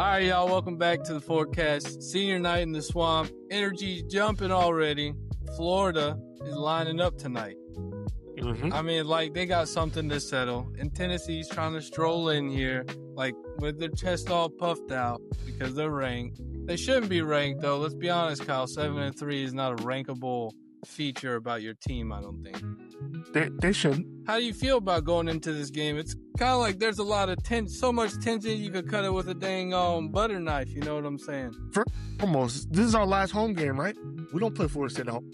All right, y'all, welcome back to the forecast. Senior night in the swamp. Energy's jumping already. Florida is lining up tonight. I mean, like, they got something to settle. And Tennessee's trying to stroll in here, like, with their chest all puffed out because they're ranked. They shouldn't be ranked, though. Let's be honest, Kyle. 7-3 is not a rankable feature about your team, I don't think. They shouldn't. How do you feel about going into this game? It's kind of like there's a lot of so much tension you could cut it with a dang butter knife. You know what I'm saying? Almost. This is our last home game, right? We don't play Florida State at home.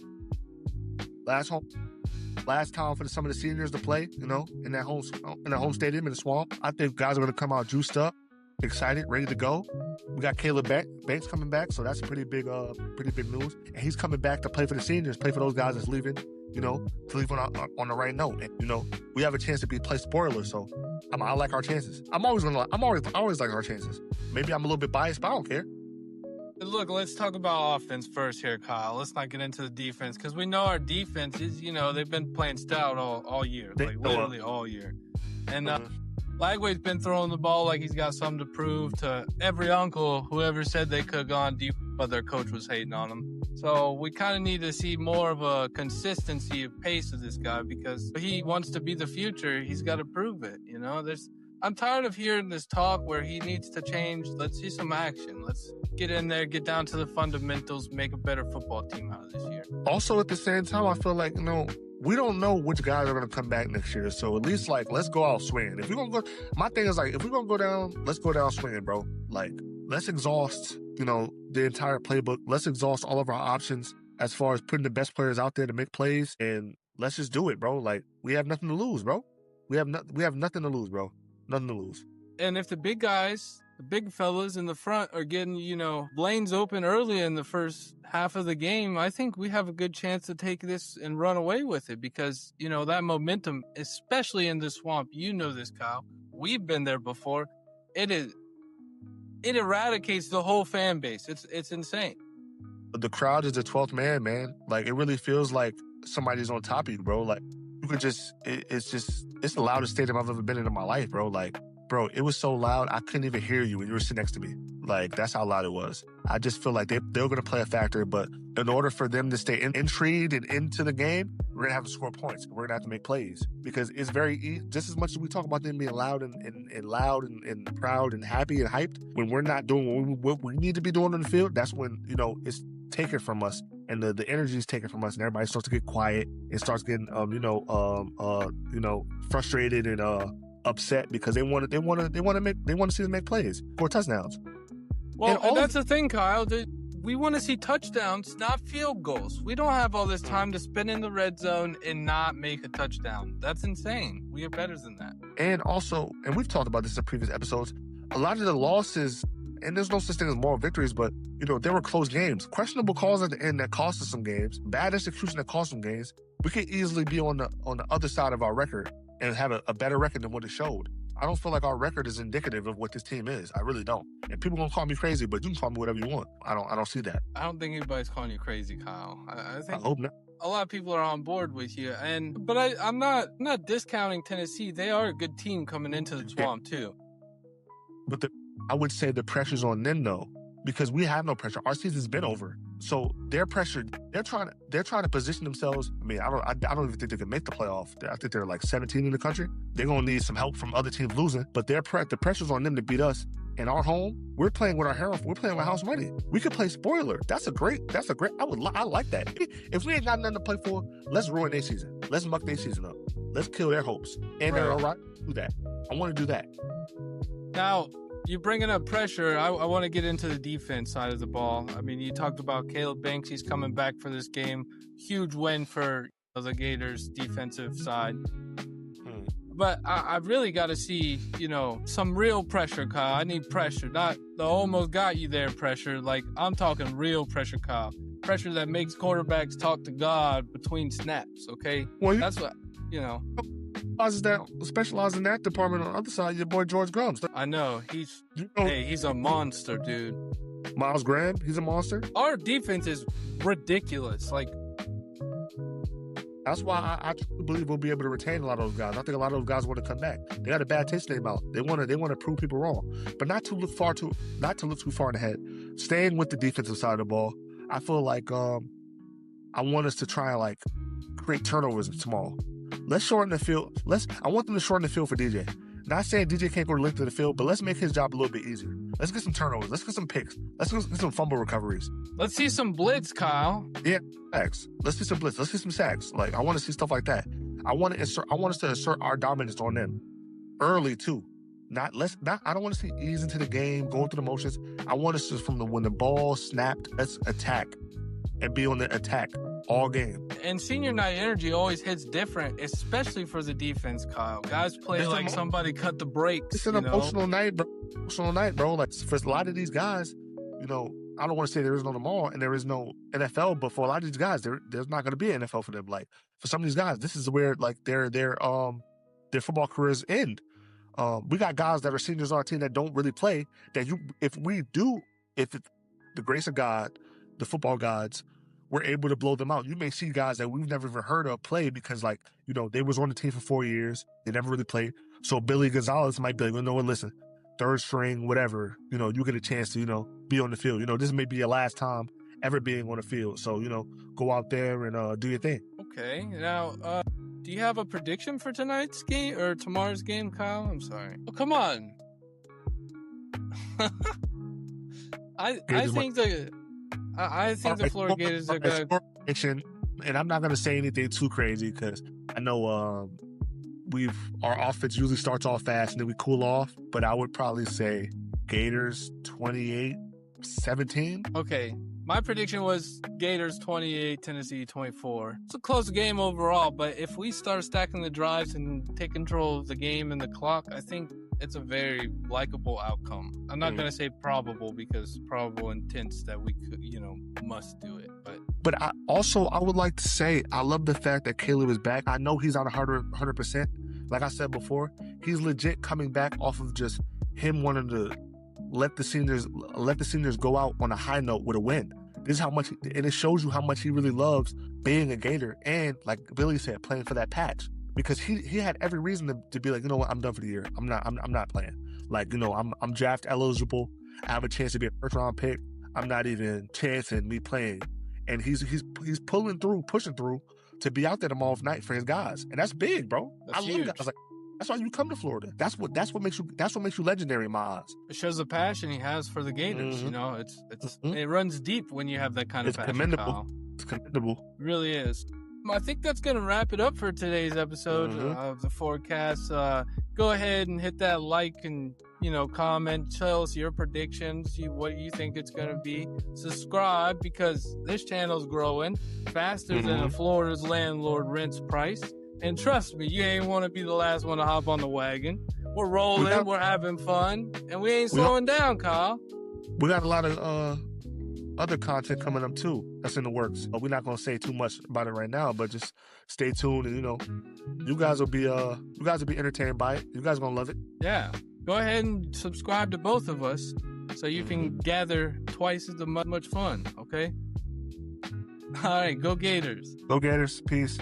Last time for some of the seniors to play, in that home stadium in the swamp. I think guys are going to come out juiced up, excited, ready to go. We got Caleb Banks coming back, so that's pretty big news. And he's coming back to play for the seniors, play for those guys that's leaving. To leave on the right note. And, we have a chance to play spoiler, so I like our chances. I always like our chances. Maybe I'm a little bit biased, but I don't care. Look, let's talk about offense first here, Kyle. Let's not get into the defense, because we know our defense is, they've been playing stout all year, literally all year. And Lagway's been throwing the ball like he's got something to prove to every uncle whoever said they could have gone deep, but their coach was hating on them. So we kind of need to see more of a consistency of pace of this guy, because if he wants to be the future, he's got to prove it. I'm tired of hearing this talk where he needs to change. Let's see some action. Let's get in there, get down to the fundamentals, make a better football team out of this year. Also, at the same time, I feel like, we don't know which guys are going to come back next year. So at least, let's go out swinging. If we're going to go, my thing is, if we're going to go down, let's go down swinging, bro. Let's exhaust, the entire playbook. Let's exhaust all of our options as far as putting the best players out there to make plays. And let's just do it, bro. We have nothing to lose, bro. We have nothing to lose, bro. Nothing to lose. And if the big guys, the big fellas in the front are getting, lanes open early in the first half of the game, I think we have a good chance to take this and run away with it, because, that momentum, especially in the swamp, this, Kyle. We've been there before. It eradicates the whole fan base. It's insane. The crowd is the 12th man. It really feels like somebody's on top of you, bro. You could it's the loudest stadium I've ever been in my life, bro. Bro, it was so loud, I couldn't even hear you when you were sitting next to me. That's how loud it was. I just feel like they're going to play a factor, but in order for them to stay intrigued and into the game, we're going to have to score points. We're going to have to make plays, because it's very easy. Just as much as we talk about them being loud and proud and happy and hyped, when we're not doing what we need to be doing on the field, that's when, it's taken from us. And the energy is taken from us, and everybody starts to get quiet. It starts getting, frustrated and upset, because they want to see them make plays for touchdowns. Well, and that's the thing, Kyle. We want to see touchdowns, not field goals. We don't have all this time to spend in the red zone and not make a touchdown. That's insane. We are better than that. And also, and we've talked about this in previous episodes, a lot of the losses, and there's no such thing as moral victories, but, there were close games. Questionable calls at the end that cost us some games. Bad execution that cost some games. We could easily be on the other side of our record and have a better record than what it showed. I don't feel like our record is indicative of what this team is. I really don't. And people gonna call me crazy, but you can call me whatever you want. I don't see that. I don't think anybody's calling you crazy, Kyle. I think I hope not. A lot of people are on board with you, but I'm not discounting Tennessee. They are a good team coming into the swamp too. But I would say the pressure's on them though, because we have no pressure. Our season's been over. So their pressure, they're trying to position themselves. I mean, I don't even think they can make the playoff. I think they're 17 in the country. They're gonna need some help from other teams losing. But the pressure's on them to beat us. In our home, we're playing with we're playing with house money. We could play spoiler. I like that. If we ain't got nothing to play for, let's ruin their season. Let's muck their season up. Let's kill their hopes. And they're all right. Do that. I want to do that. Now, you're bringing up pressure. I want to get into the defense side of the ball. I mean, you talked about Caleb Banks. He's coming back for this game. Huge win for the Gators defensive side. But I really got to see, some real pressure, Kyle. I need pressure, not the almost got you there pressure. I'm talking real pressure, Kyle. Pressure that makes quarterbacks talk to God between snaps, okay? Well, that's what, Specializes in that department on the other side, your boy George Graham. I know. He's a monster, dude. Miles Graham, he's a monster. Our defense is ridiculous. That's why I truly believe we'll be able to retain a lot of those guys. I think a lot of those guys want to come back. They got a bad taste in their mouth. They want to prove people wrong, but not to look too far ahead. Staying with the defensive side of the ball, I feel like I want us to try and like create turnovers tomorrow. Let's shorten the field. I want them to shorten the field for DJ. Not saying DJ can't go to length of the field, but let's make his job a little bit easier. Let's get some turnovers. Let's get some picks. Let's get some fumble recoveries. Let's see some blitz, Kyle. Yeah, sacks. Let's see some blitz. Let's see some sacks. Like, I want to see stuff like that. I want us to assert our dominance on them early too. I don't want to see ease into the game, going through the motions. I want us to, when the ball snapped, let's attack and be on the attack all game. And senior night energy always hits different, especially for the defense, Kyle. Guys play like somebody cut the brakes. It's an emotional night, bro. Like, for a lot of these guys, I don't want to say there is no tomorrow and there is no NFL, but for a lot of these guys, there's not going to be an NFL for them. Like, for some of these guys, this is where like their football careers end. We got guys that are seniors on our team that don't really play. That if the grace of God, the football gods, we're able to blow them out. You may see guys that we've never even heard of play because, like, they was on the team for 4 years. They never really played. So Billy Gonzalez might be like, listen, third string, whatever, you get a chance to, be on the field. This may be your last time ever being on the field. So, go out there and do your thing. Okay. Now, do you have a prediction for tonight's game or tomorrow's game, Kyle? I'm sorry. Oh, come on. I think the Florida Gators are going to... And I'm not going to say anything too crazy because I know our offense usually starts off fast and then we cool off. But I would probably say Gators 28-17. Okay. My prediction was Gators 28, Tennessee 24. It's a close game overall, but if we start stacking the drives and take control of the game and the clock, I think it's a very likable outcome. I'm not going to say probable because probable intents that we could, must do it. But I would like to say I love the fact that Caleb is back. I know he's not 100%. Like I said before, he's legit coming back off of just him wanting to let the seniors go out on a high note with a win. This is how much, and it shows you how much he really loves being a Gator and, like Billy said, playing for that patch. Because he had every reason to be like, what, I'm done for the year. I'm not playing. Like, I'm draft eligible. I have a chance to be a first round pick. I'm not even chancing me playing. And he's pushing through to be out there tomorrow night for his guys. And that's big, bro. That's huge. Love that. That's why you come to Florida. That's what makes you legendary in my eyes. It shows the passion he has for the Gators. It runs deep when you have that kind of passion. Commendable. Kyle. It's commendable. It really is. I think that's going to wrap it up for today's episode of the Forecast. Go ahead and hit that like and comment. Tell us your predictions. What you think it's going to be. Subscribe because this channel's growing faster than Florida's landlord rents price. And trust me, you ain't want to be the last one to hop on the wagon. We're rolling, we're having fun, and we ain't slowing down, Kyle. We got a lot of other content coming up too. That's in the works. We're not gonna say too much about it right now, but just stay tuned and you guys will be entertained by it. You guys are gonna love it. Yeah. Go ahead and subscribe to both of us so you can gather twice as much fun, okay? All right, go Gators. Go Gators. Peace.